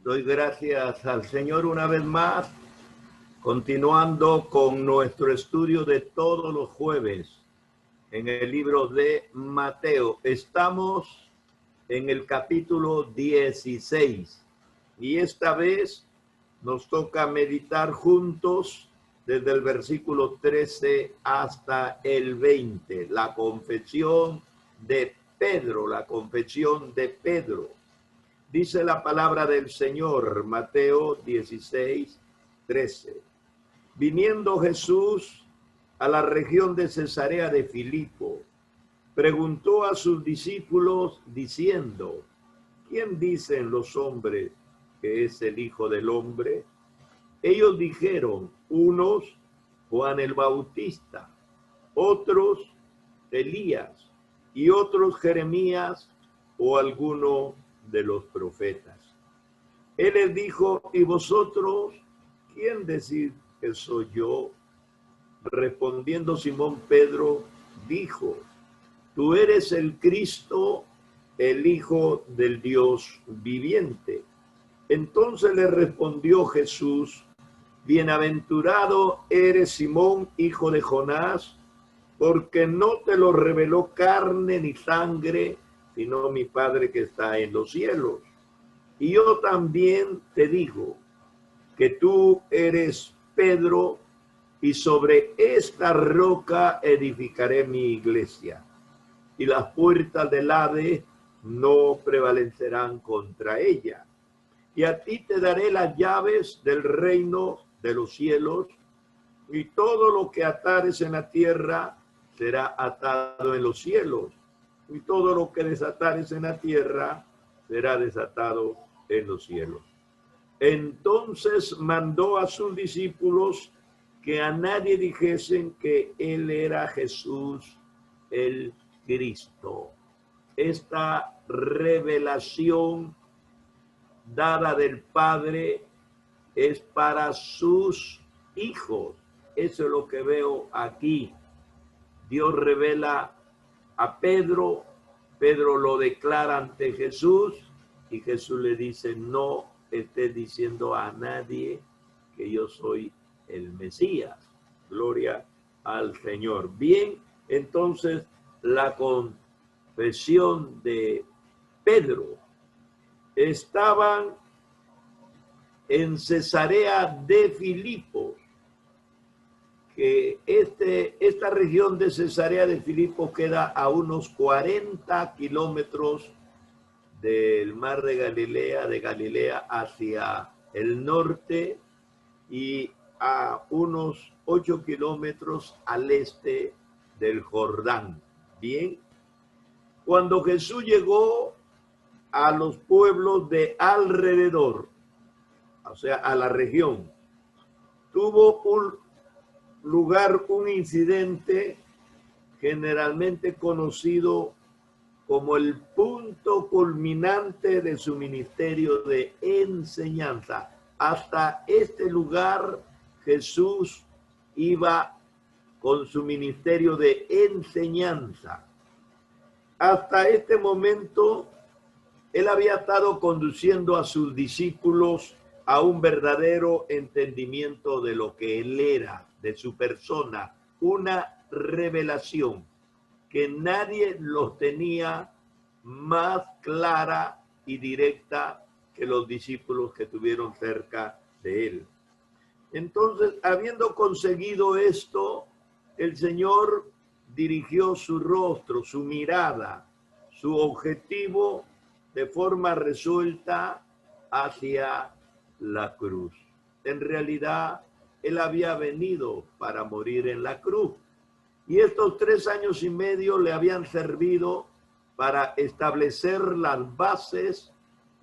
Doy gracias al Señor una vez más, continuando con nuestro estudio de todos los jueves en el libro de Mateo. Estamos en el capítulo 16 y esta vez nos toca meditar juntos desde el versículo 13 hasta el 20, la confesión de Pedro, la confesión de Pedro. Dice la palabra del Señor, Mateo 16, 13. Viniendo Jesús a la región de Cesarea de Filipo, preguntó a sus discípulos diciendo, ¿quién dicen los hombres que es el Hijo del Hombre? Ellos dijeron, unos Juan el Bautista, otros Elías y otros Jeremías o alguno de los profetas. Él les dijo, ¿y vosotros quién decís que soy yo? Respondiendo Simón Pedro, dijo, tú eres el Cristo, el Hijo del Dios viviente. Entonces le respondió Jesús, bienaventurado eres Simón, hijo de Jonás, porque no te lo reveló carne ni sangre, sino mi Padre que está en los cielos. Y yo también te digo que tú eres Pedro, y sobre esta roca edificaré mi iglesia, y las puertas del Hades no prevalecerán contra ella. Y a ti te daré las llaves del reino de los cielos, y todo lo que atares en la tierra será atado en los cielos, y todo lo que desatares en la tierra será desatado en los cielos. Entonces mandó a sus discípulos que a nadie dijesen que él era Jesús el Cristo. Esta revelación dada del Padre es para sus hijos. Eso es lo que veo aquí. Dios revela a Pedro, Pedro lo declara ante Jesús y Jesús le dice, no estés diciendo a nadie que yo soy el Mesías. Gloria al Señor. Bien, entonces la confesión de Pedro. Estaban en Cesarea de Filipo, que esta región de Cesarea de Filipo queda a unos 40 kilómetros del mar de Galilea hacia el norte y a unos 8 kilómetros al este del Jordán. Bien, cuando Jesús llegó a los pueblos de alrededor, o sea, a la región, tuvo un incidente generalmente conocido como el punto culminante de su ministerio de enseñanza. Hasta este lugar Jesús iba con su ministerio de enseñanza. Hasta este momento él había estado conduciendo a sus discípulos a un verdadero entendimiento de lo que él era, de su persona, una revelación que nadie los tenía más clara y directa que los discípulos que estuvieron cerca de él. Entonces, habiendo conseguido esto, el Señor dirigió su rostro, su mirada, su objetivo de forma resuelta hacia la cruz. En realidad, él había venido para morir en la cruz. Y estos 3 años y medio le habían servido para establecer las bases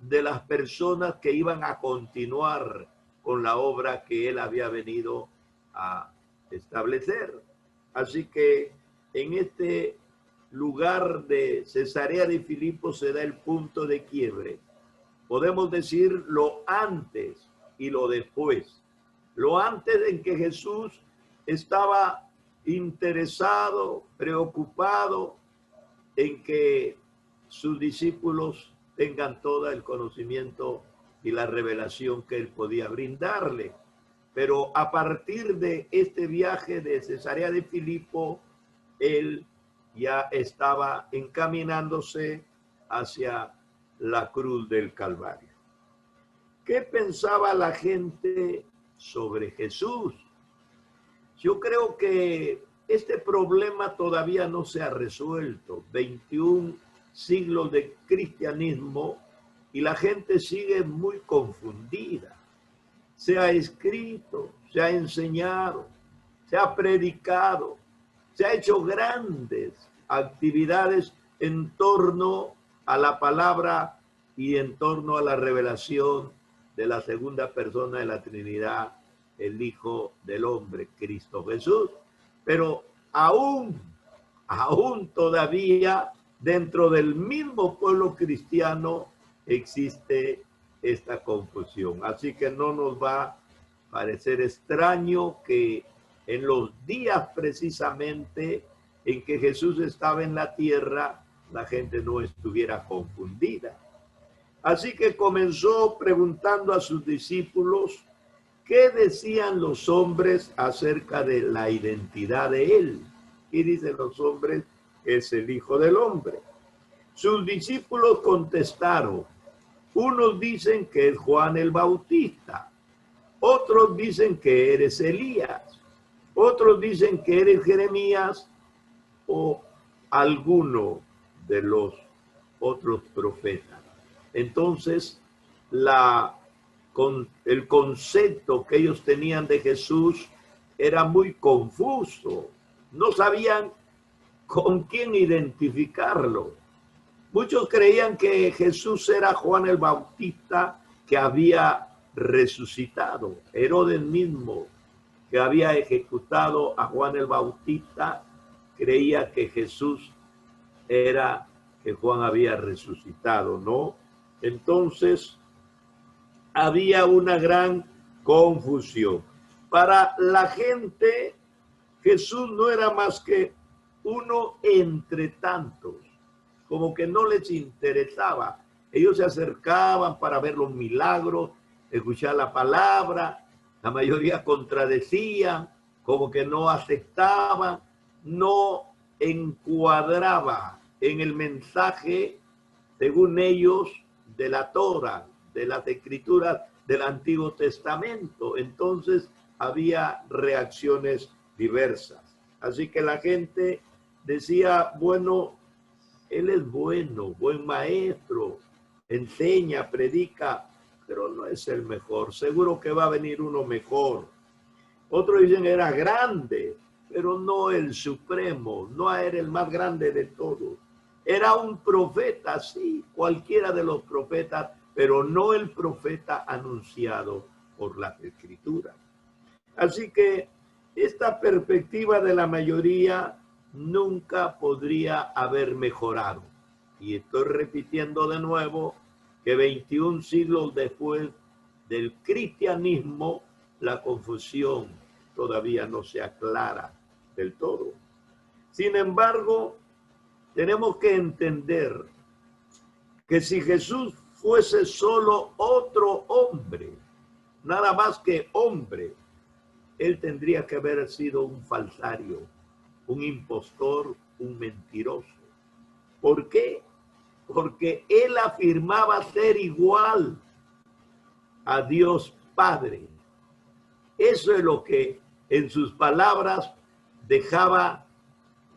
de las personas que iban a continuar con la obra que él había venido a establecer. Así que en este lugar de Cesarea de Filipo se da el punto de quiebre. Podemos decir lo antes y lo después. Lo antes en que Jesús estaba interesado, preocupado en que sus discípulos tengan todo el conocimiento y la revelación que él podía brindarle. Pero a partir de este viaje de Cesarea de Filipo, él ya estaba encaminándose hacia la cruz del Calvario. ¿Qué pensaba la gente sobre Jesús? Yo creo que este problema todavía no se ha resuelto. 21 siglos de cristianismo y la gente sigue muy confundida. Se ha escrito, se ha enseñado, se ha predicado, se ha hecho grandes actividades en torno a la palabra y en torno a la revelación de la segunda persona de la Trinidad, el Hijo del Hombre, Cristo Jesús. Pero aún todavía dentro del mismo pueblo cristiano existe esta confusión. Así que no nos va a parecer extraño que en los días precisamente en que Jesús estaba en la tierra, la gente no estuviera confundida. Así que comenzó preguntando a sus discípulos qué decían los hombres acerca de la identidad de él. Y dicen los hombres, es el Hijo del Hombre. Sus discípulos contestaron, unos dicen que es Juan el Bautista, otros dicen que eres Elías, otros dicen que eres Jeremías o alguno de los otros profetas. Entonces, el concepto que ellos tenían de Jesús era muy confuso. No sabían con quién identificarlo. Muchos creían que Jesús era Juan el Bautista que había resucitado. Herodes mismo, que había ejecutado a Juan el Bautista, creía que Jesús era que Juan había resucitado, ¿no? Entonces, había una gran confusión. Para la gente, Jesús no era más que uno entre tantos, como que no les interesaba. Ellos se acercaban para ver los milagros, escuchar la palabra, la mayoría contradecían, como que no aceptaban, no encuadraba en el mensaje, según ellos, de la Torá, de las escrituras del Antiguo Testamento. Entonces había reacciones diversas. Así que la gente decía, bueno, él es bueno, buen maestro, enseña, predica, pero no es el mejor. Seguro que va a venir uno mejor. Otros dicen era grande, pero no el supremo, no era el más grande de todos. Era un profeta, sí, cualquiera de los profetas, pero no el profeta anunciado por las Escrituras. Así que esta perspectiva de la mayoría nunca podría haber mejorado. Y estoy repitiendo de nuevo que 21 siglos después del cristianismo, la confusión todavía no se aclara del todo. Sin embargo, tenemos que entender que si Jesús fuese solo otro hombre, nada más que hombre, él tendría que haber sido un falsario, un impostor, un mentiroso. ¿Por qué? Porque él afirmaba ser igual a Dios Padre. Eso es lo que en sus palabras dejaba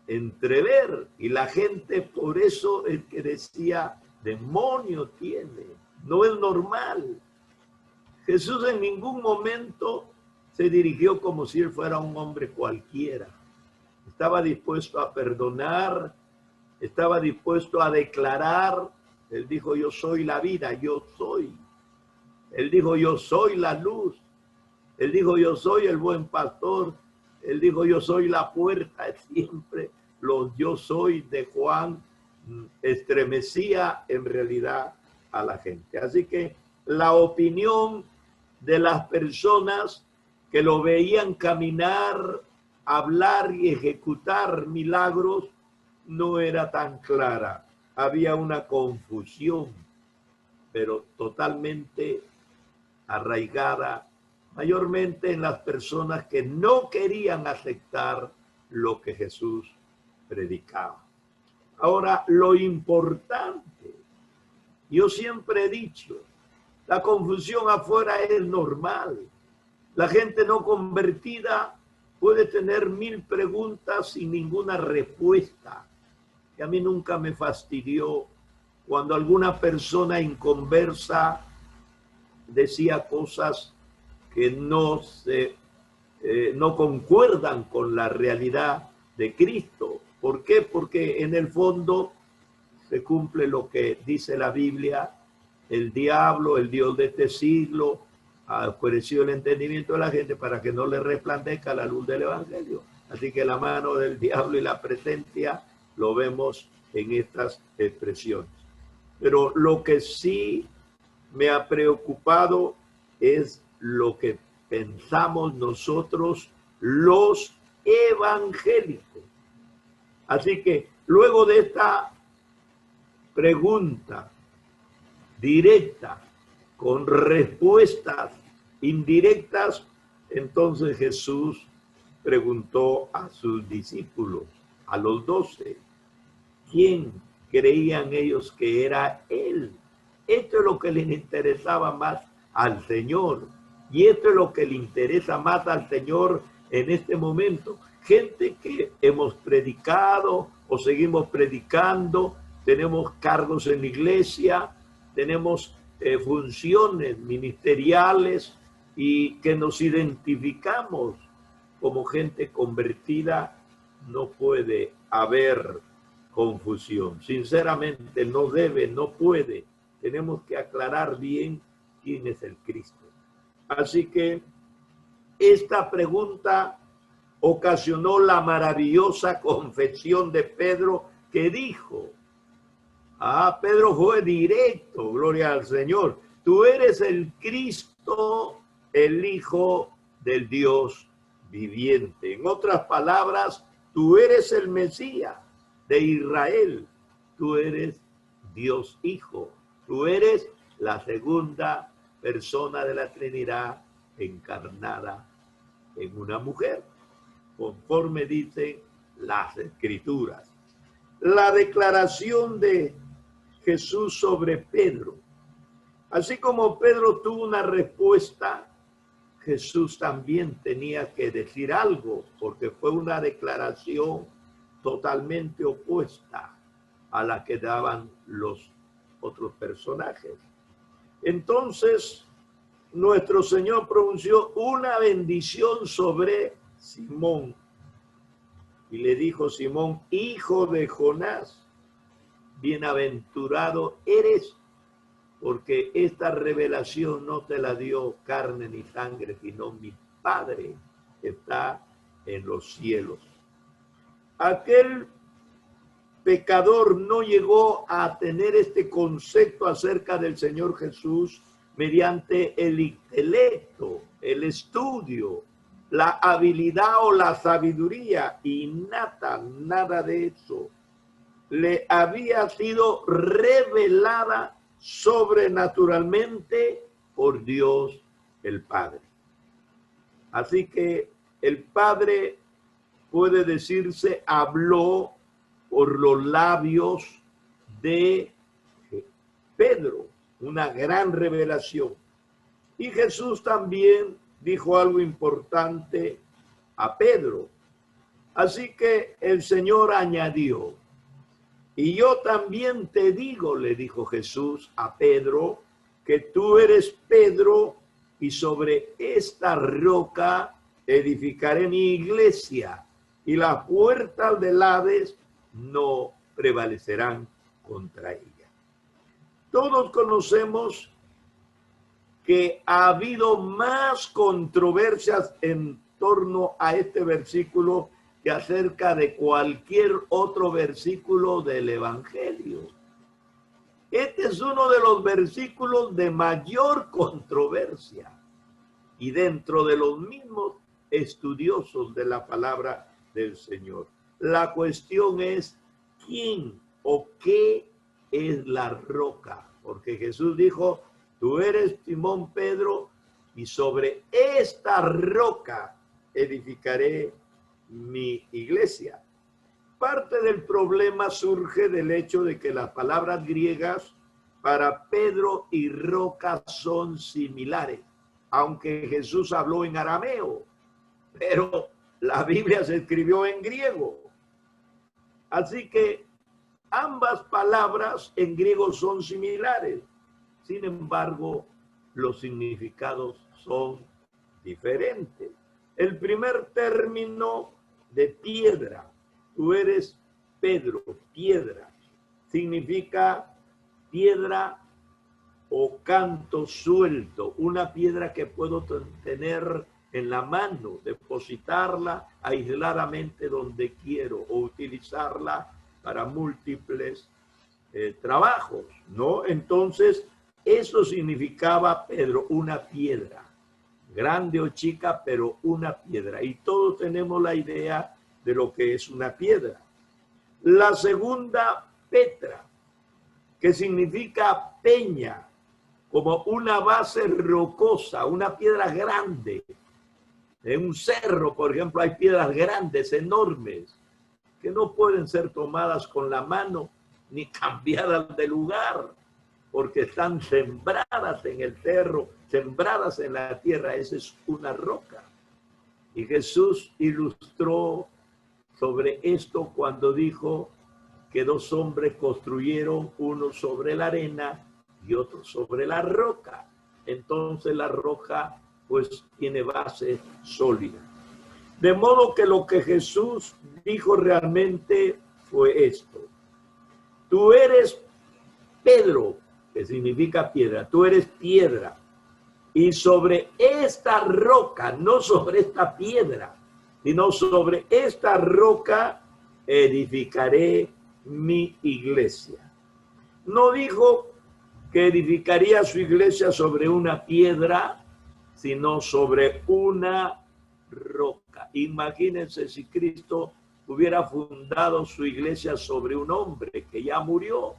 entrever, y la gente por eso es que decía, demonio tiene, no es normal. Jesús en ningún momento se dirigió como si él fuera un hombre cualquiera. Estaba dispuesto a perdonar, estaba dispuesto a declarar. Él dijo, yo soy la vida, yo soy. Él dijo, yo soy la luz. Él dijo, yo soy el buen pastor. Él dijo, yo soy la puerta. Siempre los yo soy de Juan estremecía en realidad a la gente. Así que la opinión de las personas que lo veían caminar, hablar y ejecutar milagros no era tan clara. Había una confusión, pero totalmente arraigada mayormente en las personas que no querían aceptar lo que Jesús predicaba. Ahora, lo importante, yo siempre he dicho, la confusión afuera es normal. La gente no convertida puede tener 1000 preguntas sin ninguna respuesta. Y a mí nunca me fastidió cuando alguna persona inconversa decía cosas que no concuerdan con la realidad de Cristo. ¿Por qué? Porque en el fondo se cumple lo que dice la Biblia. El diablo, el Dios de este siglo, ha oscurecido el entendimiento de la gente para que no le resplandezca la luz del Evangelio. Así que la mano del diablo y la presencia lo vemos en estas expresiones. Pero lo que sí me ha preocupado es lo que pensamos nosotros los evangélicos. Así que luego de esta pregunta directa con respuestas indirectas, entonces Jesús preguntó a sus discípulos, a los 12, ¿quién creían ellos que era él? Esto es lo que les interesaba más al Señor. Y esto es lo que le interesa más al Señor en este momento. Gente que hemos predicado o seguimos predicando, tenemos cargos en la iglesia, tenemos funciones ministeriales y que nos identificamos como gente convertida, no puede haber confusión. Sinceramente, no debe, no puede. Tenemos que aclarar bien quién es el Cristo. Así que esta pregunta ocasionó la maravillosa confesión de Pedro, que dijo, Pedro fue directo, gloria al Señor, tú eres el Cristo, el Hijo del Dios viviente. En otras palabras, tú eres el Mesías de Israel, tú eres Dios Hijo, tú eres la segunda persona de la Trinidad encarnada en una mujer, conforme dicen las Escrituras. La declaración de Jesús sobre Pedro. Así como Pedro tuvo una respuesta, Jesús también tenía que decir algo, porque fue una declaración totalmente opuesta a la que daban los otros personajes. Entonces, nuestro Señor pronunció una bendición sobre Simón. Y le dijo: Simón, hijo de Jonás, bienaventurado eres, porque esta revelación no te la dio carne ni sangre, sino mi Padre que está en los cielos. Aquel pecador no llegó a tener este concepto acerca del Señor Jesús mediante el intelecto, el estudio, la habilidad o la sabiduría innata, nada de eso. Le había sido revelada sobrenaturalmente por Dios el Padre. Así que el Padre, puede decirse, habló por los labios de Pedro, una gran revelación. Y Jesús también dijo algo importante a Pedro. Así que el Señor añadió: y yo también te digo, le dijo Jesús a Pedro, que tú eres Pedro, y sobre esta roca edificaré mi iglesia, y las puertas del Hades no prevalecerán contra ella. Todos conocemos que ha habido más controversias en torno a este versículo que acerca de cualquier otro versículo del Evangelio. Este es uno de los versículos de mayor controversia, y dentro de los mismos estudiosos de la palabra del Señor. La cuestión es quién o qué es la roca, porque Jesús dijo: tú eres Simón Pedro, y sobre esta roca edificaré mi iglesia. Parte del problema surge del hecho de que las palabras griegas para Pedro y roca son similares, aunque Jesús habló en arameo, pero la Biblia se escribió en griego. Así que ambas palabras en griego son similares. Sin embargo, los significados son diferentes. El primer término de piedra, tú eres Pedro, piedra, significa piedra o canto suelto, una piedra que puedo tener en la mano, depositarla aisladamente donde quiero o utilizarla para múltiples trabajos, ¿no? Entonces, eso significaba Pedro, una piedra, grande o chica, pero una piedra. Y todos tenemos la idea de lo que es una piedra. La segunda, Petra, que significa peña, como una base rocosa, una piedra grande. En un cerro, por ejemplo, hay piedras grandes, enormes, que no pueden ser tomadas con la mano ni cambiadas de lugar, porque están sembradas en el cerro, sembradas en la tierra. Esa es una roca. Y Jesús ilustró sobre esto cuando dijo que dos hombres construyeron, uno sobre la arena y otro sobre la roca. Entonces la roca pues tiene base sólida. De modo que lo que Jesús dijo realmente fue esto: tú eres Pedro, que significa piedra, tú eres piedra, y sobre esta roca, no sobre esta piedra, sino sobre esta roca edificaré mi iglesia. No dijo que edificaría su iglesia sobre una piedra, sino sobre una roca. Imagínense si Cristo hubiera fundado su iglesia sobre un hombre que ya murió,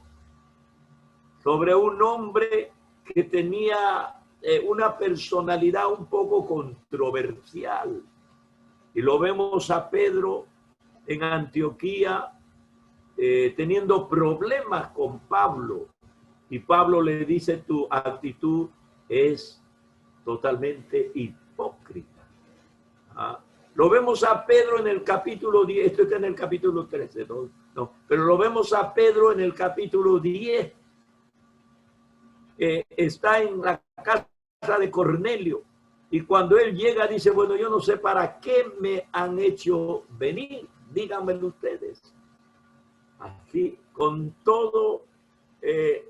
sobre un hombre que tenía una personalidad un poco controversial. Y lo vemos a Pedro en Antioquía teniendo problemas con Pablo. Y Pablo le dice, tu actitud es totalmente hipócrita. Lo vemos a Pedro en el capítulo 10, esto está en el capítulo 13, no, pero lo vemos a Pedro en el capítulo 10, está en la casa de Cornelio, y cuando él llega dice, bueno, yo no sé para qué me han hecho venir, díganmelo ustedes. Así, con todo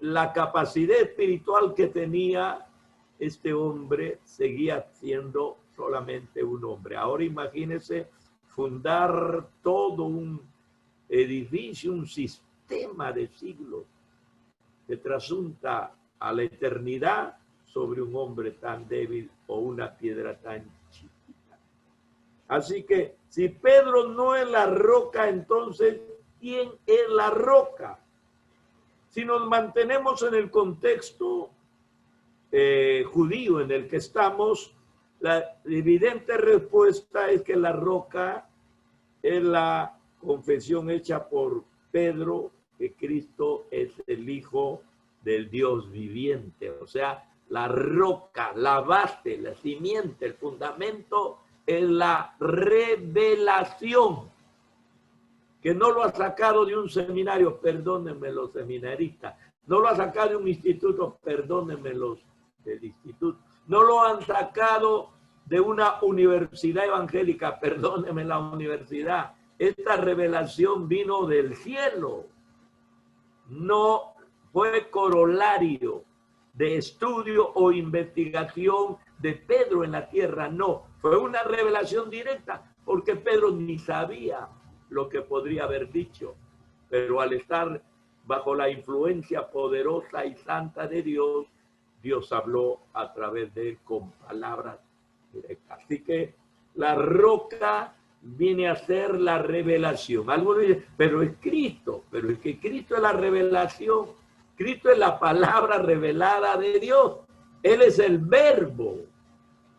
la capacidad espiritual que tenía, este hombre seguía siendo solamente un hombre. Ahora imagínense fundar todo un edificio, un sistema de siglos que trasunta a la eternidad sobre un hombre tan débil o una piedra tan chiquita. Así que si Pedro no es la roca, entonces ¿quién es la roca? Si nos mantenemos en el contexto judío en el que estamos, la evidente respuesta es que la roca es la confesión hecha por Pedro que Cristo es el Hijo del Dios viviente. O sea, la roca, la base, la simiente, el fundamento es la revelación, que no lo ha sacado de un seminario, perdónenme los seminaristas, no lo ha sacado de un instituto, perdónenme los del instituto, no lo han sacado de una universidad evangélica, perdónenme la universidad. Esta revelación vino del cielo, no fue corolario de estudio o investigación de Pedro en la tierra, no, fue una revelación directa, porque Pedro ni sabía lo que podría haber dicho, pero al estar bajo la influencia poderosa y santa de Dios, Dios habló a través de él con palabras directas. Así que la roca viene a ser la revelación. Algunos dicen, pero es Cristo, pero es que Cristo es la revelación. Cristo es la palabra revelada de Dios. Él es el verbo.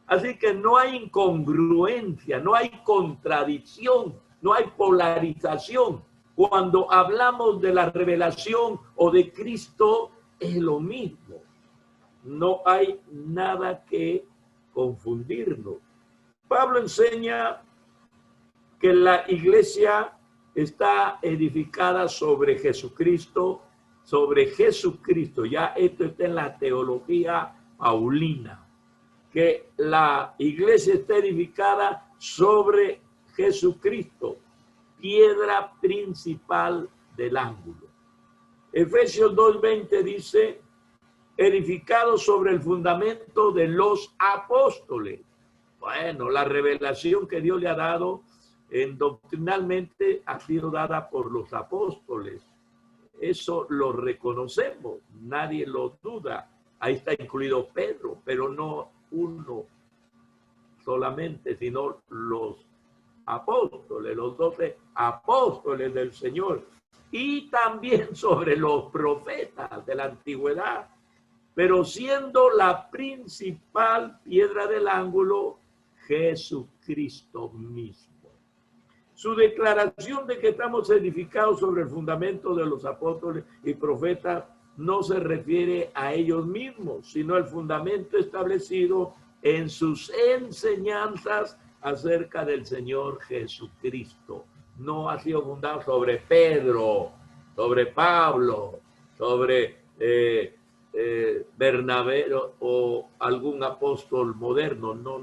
Así que no hay incongruencia, no hay contradicción, no hay polarización. Cuando hablamos de la revelación o de Cristo, es lo mismo. No hay nada que confundirnos. Pablo enseña que la iglesia está edificada sobre Jesucristo, Ya esto está en la teología paulina, que la iglesia está edificada sobre Jesucristo, piedra principal del ángulo. Efesios 2:20 dice, edificado sobre el fundamento de los apóstoles. Bueno, la revelación que Dios le ha dado doctrinalmente ha sido dada por los apóstoles. Eso lo reconocemos, nadie lo duda. Ahí está incluido Pedro, pero no uno solamente, sino los apóstoles, los 12 apóstoles del Señor. Y también sobre los profetas de la antigüedad, pero siendo la principal piedra del ángulo Jesucristo mismo. Su declaración de que estamos edificados sobre el fundamento de los apóstoles y profetas no se refiere a ellos mismos, sino al fundamento establecido en sus enseñanzas acerca del Señor Jesucristo. No ha sido fundado sobre Pedro, sobre Pablo, sobre Bernabé o algún apóstol moderno. No.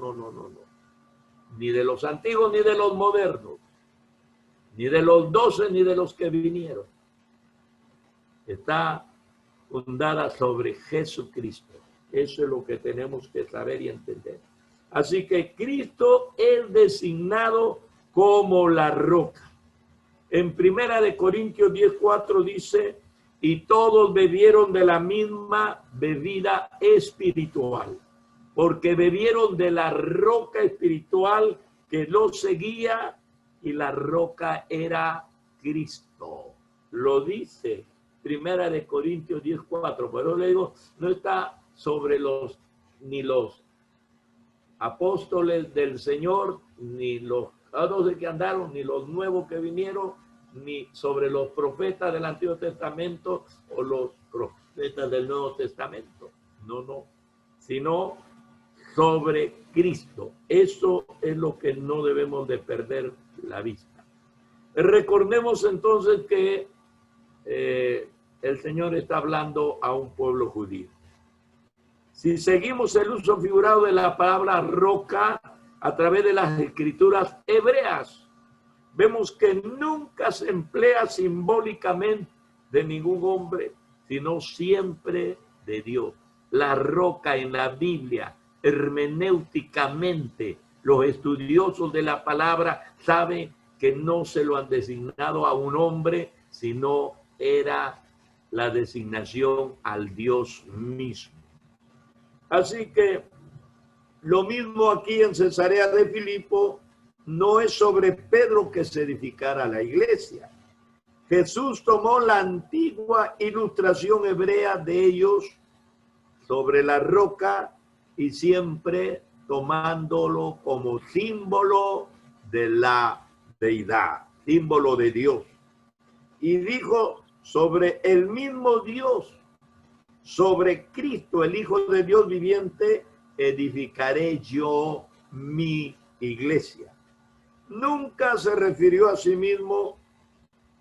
Ni de los antiguos ni de los modernos. Ni de los 12 ni de los que vinieron. Está fundada sobre Jesucristo. Eso es lo que tenemos que saber y entender. Así que Cristo es designado como la roca. En 1 Corintios 10:4 dice, y todos bebieron de la misma bebida espiritual, porque bebieron de la roca espiritual que los seguía, y la roca era Cristo. Lo dice 1 Corintios 10:4. Pero le digo, no está sobre ni los apóstoles del Señor, ni los 12 que andaron, ni los nuevos que vinieron, ni sobre los profetas del Antiguo Testamento o los profetas del Nuevo Testamento. No. Sino sobre Cristo. Eso es lo que no debemos de perder la vista. Recordemos entonces que el Señor está hablando a un pueblo judío. Si seguimos el uso figurado de la palabra roca a través de las escrituras hebreas, vemos que nunca se emplea simbólicamente de ningún hombre, sino siempre de Dios. La roca en la Biblia, hermenéuticamente, los estudiosos de la palabra saben que no se lo han designado a un hombre, sino era la designación al Dios mismo. Así que lo mismo aquí en Cesarea de Filipo, no es sobre Pedro que se edificara la iglesia. Jesús tomó la antigua ilustración hebrea de ellos sobre la roca y siempre tomándolo como símbolo de la deidad, símbolo de Dios. Y dijo sobre el mismo Dios, sobre Cristo, el Hijo de Dios viviente, edificaré yo mi iglesia. Nunca se refirió a sí mismo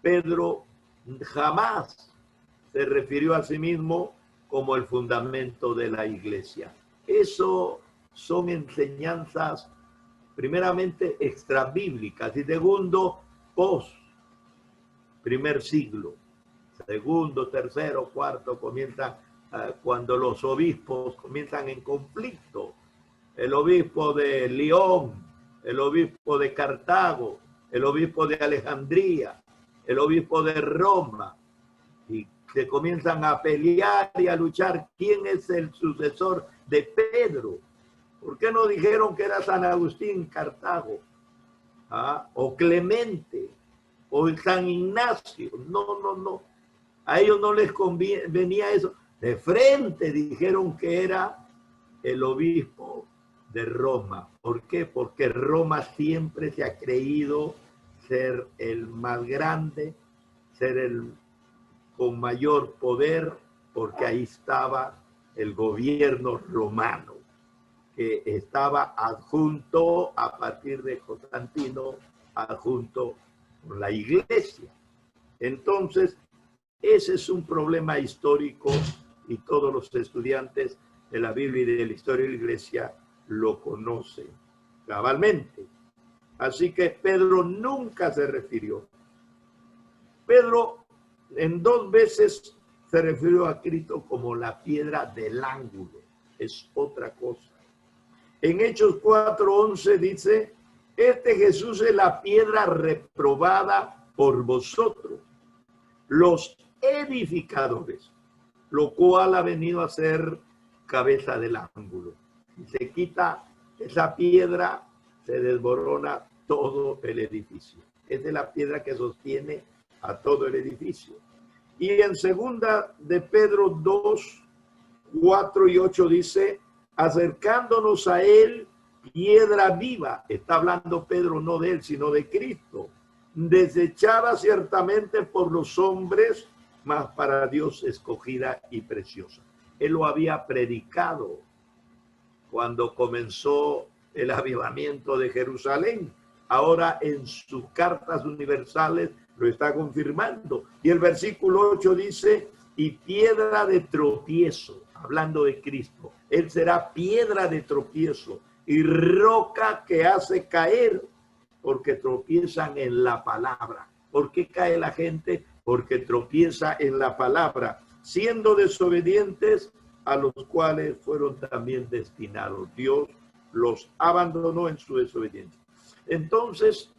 Pedro, jamás se refirió a sí mismo como el fundamento de la iglesia. Eso son enseñanzas primeramente extrabíblicas y segundo, primer siglo. Segundo, tercero, cuarto comienzan cuando los obispos comienzan en conflicto. El obispo de León, el obispo de Cartago, el obispo de Alejandría, el obispo de Roma, y se comienzan a pelear y a luchar quién es el sucesor de Pedro. ¿Por qué no dijeron que era San Agustín Cartago? O Clemente, o San Ignacio. No. A ellos no les convenía eso. De frente dijeron que era el obispo de Roma. ¿Por qué? Porque Roma siempre se ha creído ser el más grande, ser el con mayor poder, porque ahí estaba el gobierno romano, que estaba adjunto a partir de Constantino, adjunto con la iglesia. Entonces, ese es un problema histórico y todos los estudiantes de la Biblia y de la historia de la iglesia lo conocen cabalmente. Así que Pedro nunca se refirió. Pedro en 2 veces se refirió a Cristo como la piedra del ángulo. Es otra cosa. En Hechos 4:11 dice, este Jesús es la piedra reprobada por vosotros, los edificadores, lo cual ha venido a ser cabeza del ángulo. Si se quita esa piedra, se desborona todo el edificio. Esa es la piedra que sostiene a todo el edificio. Y en segunda de Pedro 2:4-8 dice, acercándonos a él, piedra viva, está hablando Pedro no de él, sino de Cristo, desechada ciertamente por los hombres, mas para Dios escogida y preciosa. Él lo había predicado cuando comenzó el avivamiento de Jerusalén. Ahora en sus cartas universales lo está confirmando. Y el versículo 8 dice, y piedra de tropiezo, hablando de Cristo. Él será piedra de tropiezo y roca que hace caer, porque tropiezan en la palabra. ¿Por qué cae la gente? Porque tropieza en la palabra, siendo desobedientes a los cuales fueron también destinados. Dios los abandonó en su desobediencia. Entonces,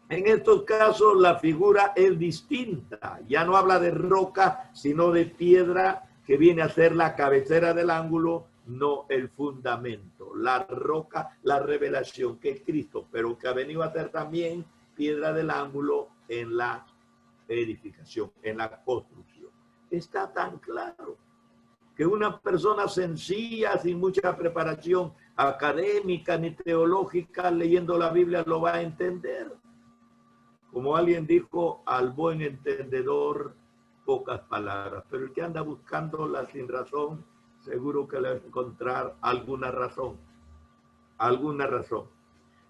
en estos casos la figura es distinta. Ya no habla de roca, sino de piedra que viene a ser la cabecera del ángulo, no el fundamento. La roca, la revelación que es Cristo, pero que ha venido a ser también piedra del ángulo en la edificación, en la construcción. Está tan claro que una persona sencilla, sin mucha preparación académica ni teológica, leyendo la Biblia lo va a entender. Como alguien dijo, al buen entendedor, pocas palabras. Pero el que anda buscándola sin razón, seguro que le va a encontrar alguna razón. Alguna razón.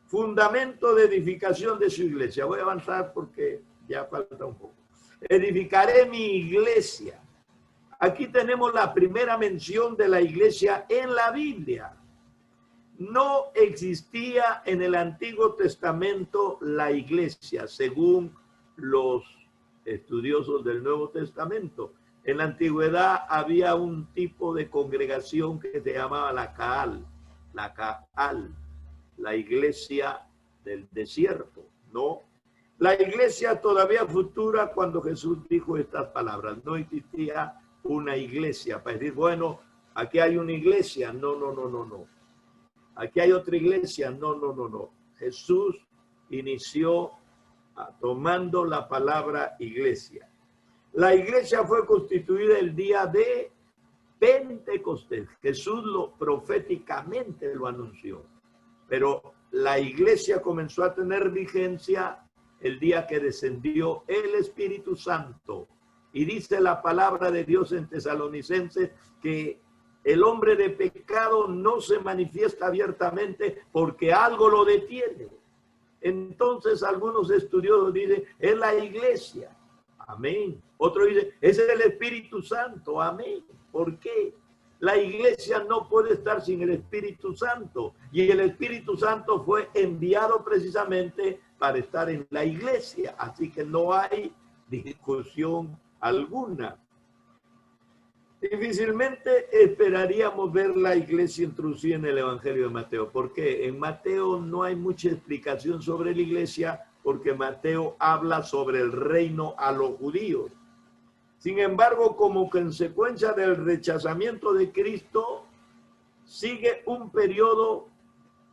Fundamento de edificación de su iglesia. Voy a avanzar porque ya falta un poco. Edificaré mi iglesia. Aquí tenemos la primera mención de la iglesia en la Biblia. No existía en el Antiguo Testamento la iglesia, según los estudiosos del Nuevo Testamento. En la antigüedad había un tipo de congregación que se llamaba la Kaal, la iglesia del desierto, ¿no? La iglesia todavía futura, cuando Jesús dijo estas palabras, no existía una iglesia para decir, bueno, aquí hay una iglesia. No. Aquí hay otra iglesia. No. Jesús inició tomando la palabra iglesia. La iglesia fue constituida el día de Pentecostés. Jesús proféticamente lo anunció. Pero la iglesia comenzó a tener vigencia el día que descendió el Espíritu Santo. Y dice la palabra de Dios en Tesalonicenses que el hombre de pecado no se manifiesta abiertamente porque algo lo detiene. Entonces algunos estudiosos dicen, es la iglesia. Amén. Otro dice, es el Espíritu Santo. Amén. ¿Por qué? La iglesia no puede estar sin el Espíritu Santo. Y el Espíritu Santo fue enviado precisamente para estar en la iglesia. Así que no hay discusión alguna. Difícilmente esperaríamos ver la iglesia introducida en el Evangelio de Mateo. ¿Por qué? En Mateo no hay mucha explicación sobre la iglesia, porque Mateo habla sobre el reino a los judíos. Sin embargo, como consecuencia del rechazamiento de Cristo, sigue un periodo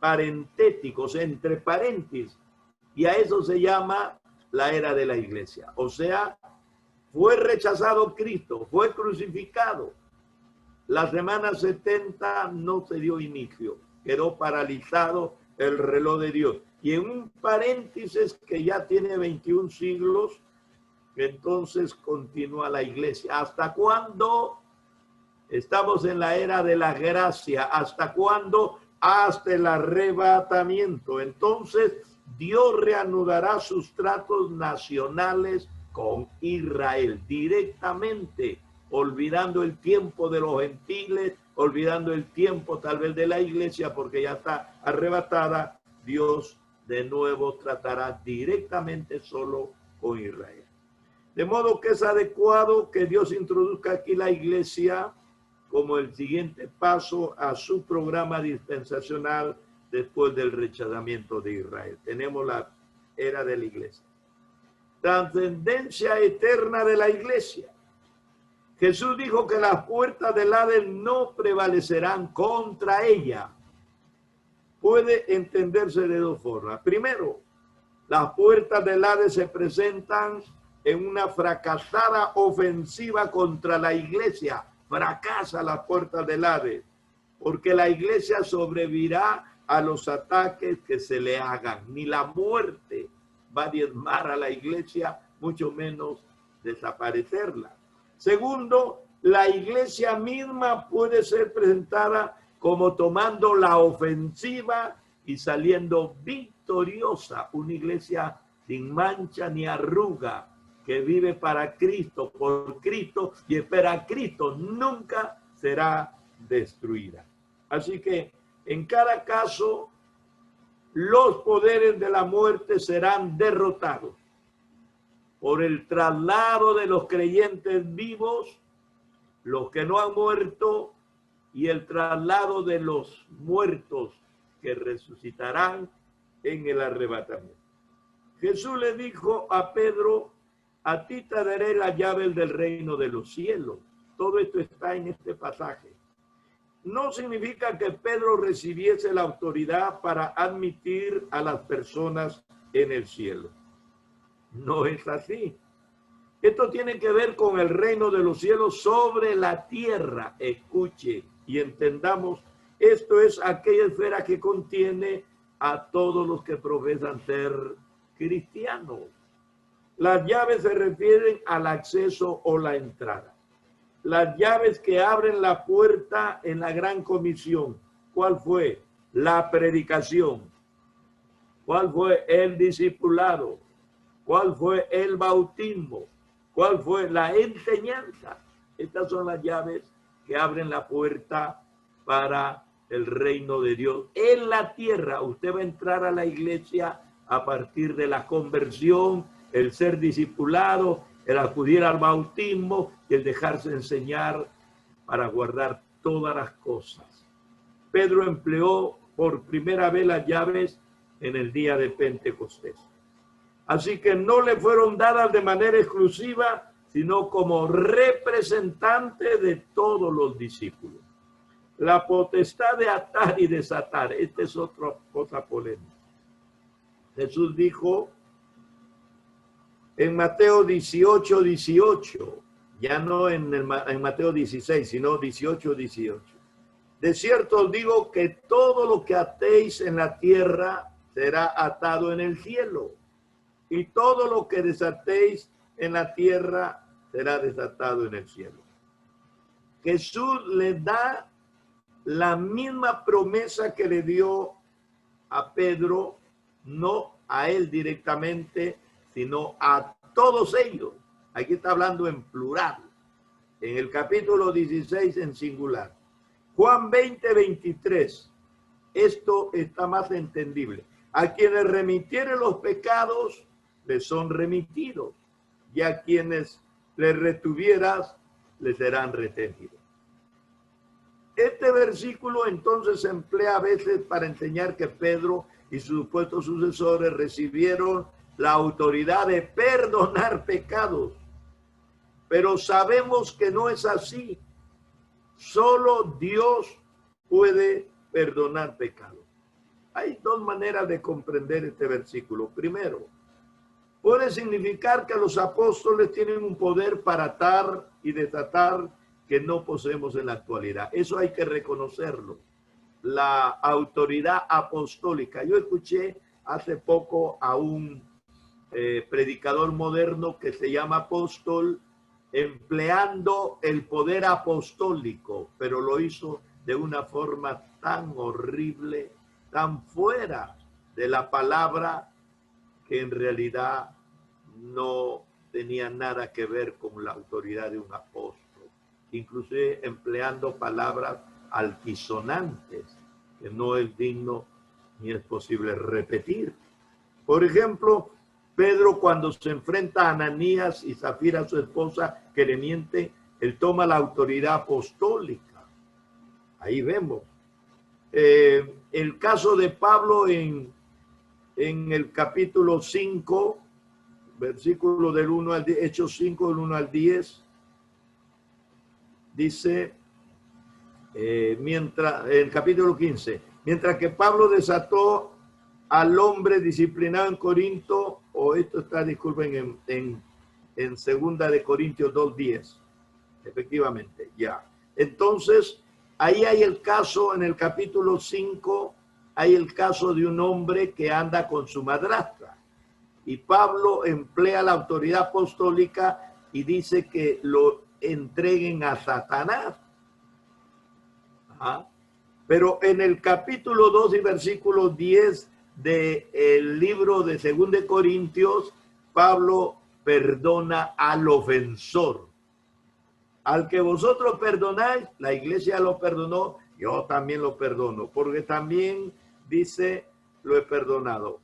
parentético, o sea, entre paréntesis, y a eso se llama la era de la iglesia. O sea, fue rechazado Cristo, fue crucificado. La semana 70 no se dio inicio. quedó paralizado el reloj de Dios. Y en un paréntesis que ya tiene 21 siglos, entonces continúa la iglesia. ¿Hasta cuándo? Estamos en la era de la gracia. ¿Hasta cuándo? Hasta el arrebatamiento. Entonces Dios reanudará sus tratos nacionales con Israel directamente, olvidando el tiempo de los gentiles, olvidando el tiempo tal vez de la iglesia, porque ya está arrebatada. Dios de nuevo tratará directamente solo con Israel. De modo que es adecuado que Dios introduzca aquí la iglesia como el siguiente paso a su programa dispensacional después del rechazamiento de Israel. Tenemos la era de la iglesia. Trascendencia eterna de la iglesia. Jesús dijo que las puertas del Hades no prevalecerán contra ella. Puede entenderse de dos formas. Primero, las puertas del Hades se presentan en una fracasada ofensiva contra la iglesia. Fracasa las puertas del Hades, porque la iglesia sobrevivirá a los ataques que se le hagan. Ni la muerte va a diezmar a la iglesia, mucho menos desaparecerla. Segundo, la iglesia misma puede ser presentada como tomando la ofensiva y saliendo victoriosa. Una iglesia sin mancha ni arruga, que vive para Cristo, por Cristo y espera a Cristo, nunca será destruida. Así que en cada caso, los poderes de la muerte serán derrotados por el traslado de los creyentes vivos, los que no han muerto, y el traslado de los muertos que resucitarán en el arrebatamiento. Jesús le dijo a Pedro: a ti te daré las llaves del reino de los cielos. Todo esto está en este pasaje. No significa que Pedro recibiese la autoridad para admitir a las personas en el cielo. No es así. Esto tiene que ver con el reino de los cielos sobre la tierra. Escuche y entendamos, esto es aquella esfera que contiene a todos los que profesan ser cristianos. Las llaves se refieren al acceso o la entrada. Las llaves que abren la puerta en la gran comisión. ¿Cuál fue? La predicación. ¿Cuál fue? El discipulado. ¿Cuál fue? El bautismo. ¿Cuál fue? La enseñanza. Estas son las llaves que abren la puerta para el reino de Dios en la tierra. Usted va a entrar a la iglesia a partir de la conversión, el ser discipulado, el acudir al bautismo y el dejarse enseñar para guardar todas las cosas. Pedro empleó por primera vez las llaves en el día de Pentecostés. Así que no le fueron dadas de manera exclusiva, sino como representante de todos los discípulos. La potestad de atar y desatar, esta es otra cosa polémica. Jesús dijo en Mateo 18, 18, ya no en Mateo 16, sino 18, 18. De cierto os digo que todo lo que atéis en la tierra será atado en el cielo, y todo lo que desatéis en la tierra será desatado en el cielo. Jesús le da la misma promesa que le dio a Pedro, no a él directamente, sino a todos ellos. Aquí está hablando en plural. En el capítulo 16 en singular. Juan 20, 23. Esto está más entendible. A quienes remitieren los pecados, les son remitidos. Y a quienes les retuvieras, les serán retenidos. Este versículo entonces se emplea a veces para enseñar que Pedro y sus supuestos sucesores recibieron la autoridad de perdonar pecados. Pero sabemos que no es así. Solo Dios puede perdonar pecados. Hay dos maneras de comprender este versículo. Primero, puede significar que los apóstoles tienen un poder para atar y desatar que no poseemos en la actualidad. Eso hay que reconocerlo. la autoridad apostólica. Yo escuché hace poco a un predicador moderno que se llama apóstol, empleando el poder apostólico, pero lo hizo de una forma tan horrible, tan fuera de la palabra, que en realidad no tenía nada que ver con la autoridad de un apóstol, inclusive empleando palabras altisonantes que no es digno ni es posible repetir. Por ejemplo, Pedro, cuando se enfrenta a Ananías y Zafira, su esposa, que le miente, él toma la autoridad apostólica. Ahí vemos. El caso de Pablo en el capítulo 5, versículo del 1 al 10, Hechos 5, del 1 al 10, dice, el capítulo 15, mientras que Pablo desató al hombre disciplinado en Corinto, o esto está, disculpen, en segunda de Corintios 2:10, efectivamente, ya. Entonces, ahí hay el caso, en el capítulo 5, hay el caso de un hombre que anda con su madrastra. Y Pablo emplea la autoridad apostólica y dice que lo entreguen a Satanás. Ajá. Pero en el capítulo 2 y versículo 10 del libro de 2 de Corintios, Pablo perdona al ofensor. Al que vosotros perdonáis, la iglesia lo perdonó, yo también lo perdono, porque también dice, lo he perdonado.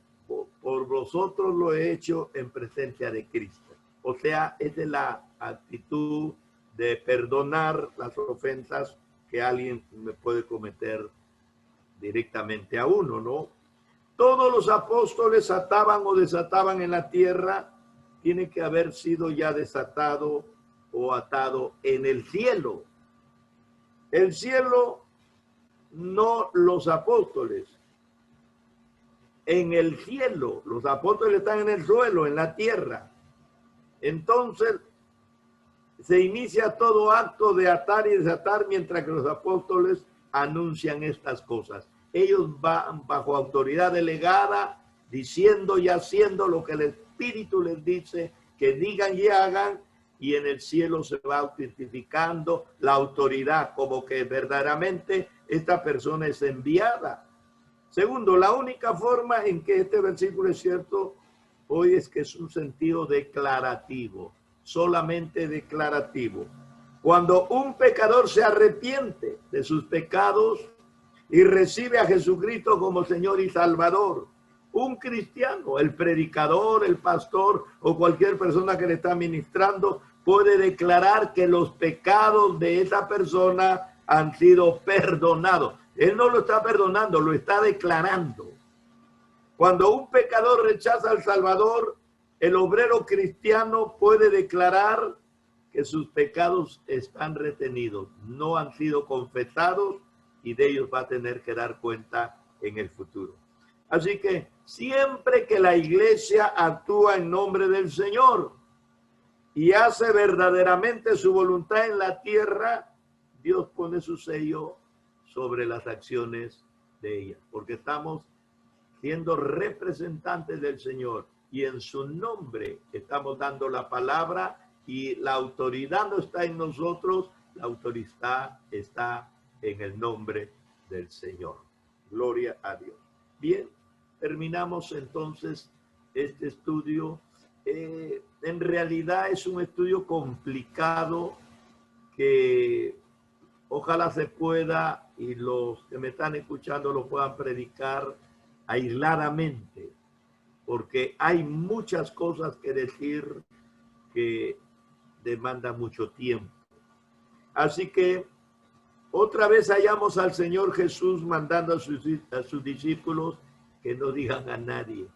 Por vosotros lo he hecho en presencia de Cristo. O sea, esa es la actitud de perdonar las ofensas que alguien me puede cometer directamente a uno, ¿no? Todos los apóstoles ataban o desataban en la tierra, tiene que haber sido ya desatado o atado en el cielo. El cielo, no los apóstoles. En el cielo, los apóstoles están en el suelo, en la tierra. Entonces, se inicia todo acto de atar y desatar mientras que los apóstoles anuncian estas cosas. Ellos van bajo autoridad delegada, diciendo y haciendo lo que el Espíritu les dice que digan y hagan, y en el cielo se va autentificando la autoridad como que verdaderamente esta persona es enviada. Segundo, la única forma en que este versículo es cierto hoy es que es un sentido declarativo, solamente declarativo. Cuando un pecador se arrepiente de sus pecados y recibe a Jesucristo como Señor y Salvador, un cristiano, el predicador, el pastor o cualquier persona que le está ministrando puede declarar que los pecados de esa persona han sido perdonados. Él no lo está perdonando, lo está declarando. Cuando un pecador rechaza al Salvador, el obrero cristiano puede declarar que sus pecados están retenidos, no han sido confesados y de ellos va a tener que dar cuenta en el futuro. Así que siempre que la iglesia actúa en nombre del Señor y hace verdaderamente su voluntad en la tierra, Dios pone su sello sobre las acciones de ella, porque estamos siendo representantes del Señor y en su nombre estamos dando la palabra y la autoridad no está en nosotros, la autoridad está en el nombre del Señor. Gloria a Dios. Bien, terminamos entonces este estudio. En realidad es un estudio complicado que ojalá se pueda y los que me están escuchando lo puedan predicar aisladamente, porque hay muchas cosas que decir que demanda mucho tiempo. Así que otra vez hallamos al Señor Jesús mandando a sus discípulos que no digan a nadie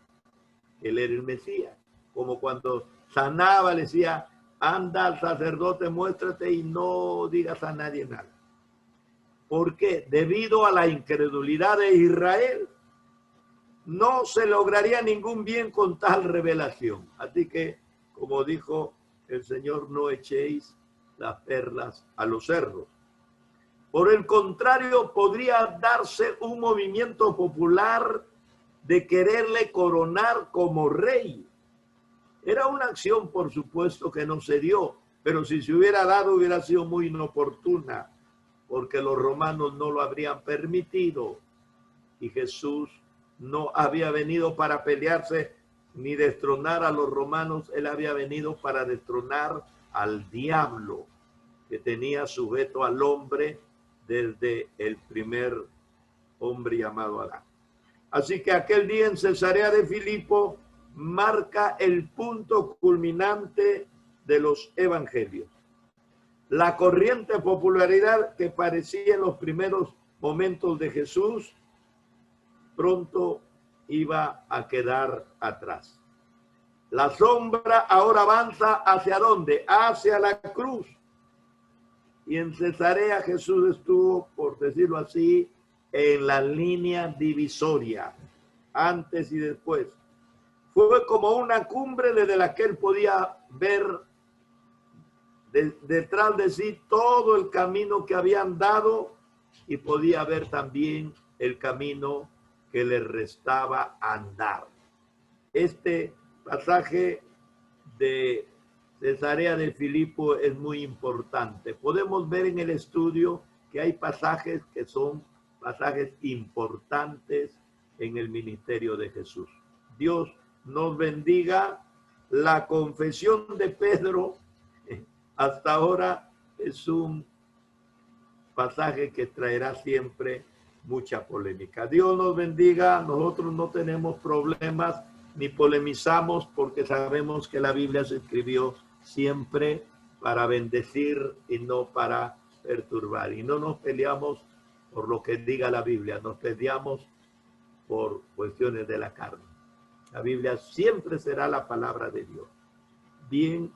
que Él era el Mesías. Como cuando sanaba, le decía, anda al sacerdote, muéstrate y no digas a nadie nada. ¿Por qué? Debido a la incredulidad de Israel, no se lograría ningún bien con tal revelación. Así que, como dijo el Señor, no echéis las perlas a los cerdos. Por el contrario, podría darse un movimiento popular de quererle coronar como rey. Era una acción, por supuesto, que no se dio, pero si se hubiera dado hubiera sido muy inoportuna, porque los romanos no lo habrían permitido. Y Jesús no había venido para pelearse ni destronar a los romanos, él había venido para destronar al diablo que tenía sujeto al hombre desde el primer hombre llamado Adán. Así que aquel día en Cesarea de Filipo marca el punto culminante de los evangelios. La corriente popularidad que parecía en los primeros momentos de Jesús pronto iba a quedar atrás. La sombra ahora avanza ¿hacia dónde? Hacia la cruz. Y en Cesarea Jesús estuvo, por decirlo así, en la línea divisoria, antes y después. Fue como una cumbre desde la que él podía ver detrás de sí todo el camino que habían dado y podía ver también el camino que le restaba andar. Este pasaje de Cesarea de Filipo es muy importante. Podemos ver en el estudio que hay pasajes que son pasajes importantes en el ministerio de Jesús. Dios nos bendiga. La confesión de Pedro hasta ahora es un pasaje que traerá siempre mucha polémica. Dios nos bendiga. Nosotros no tenemos problemas ni polemizamos porque sabemos que la Biblia se escribió siempre para bendecir y no para perturbar. Y no nos peleamos por lo que diga la Biblia, nos peleamos por cuestiones de la carne. La Biblia siempre será la palabra de Dios. Bien,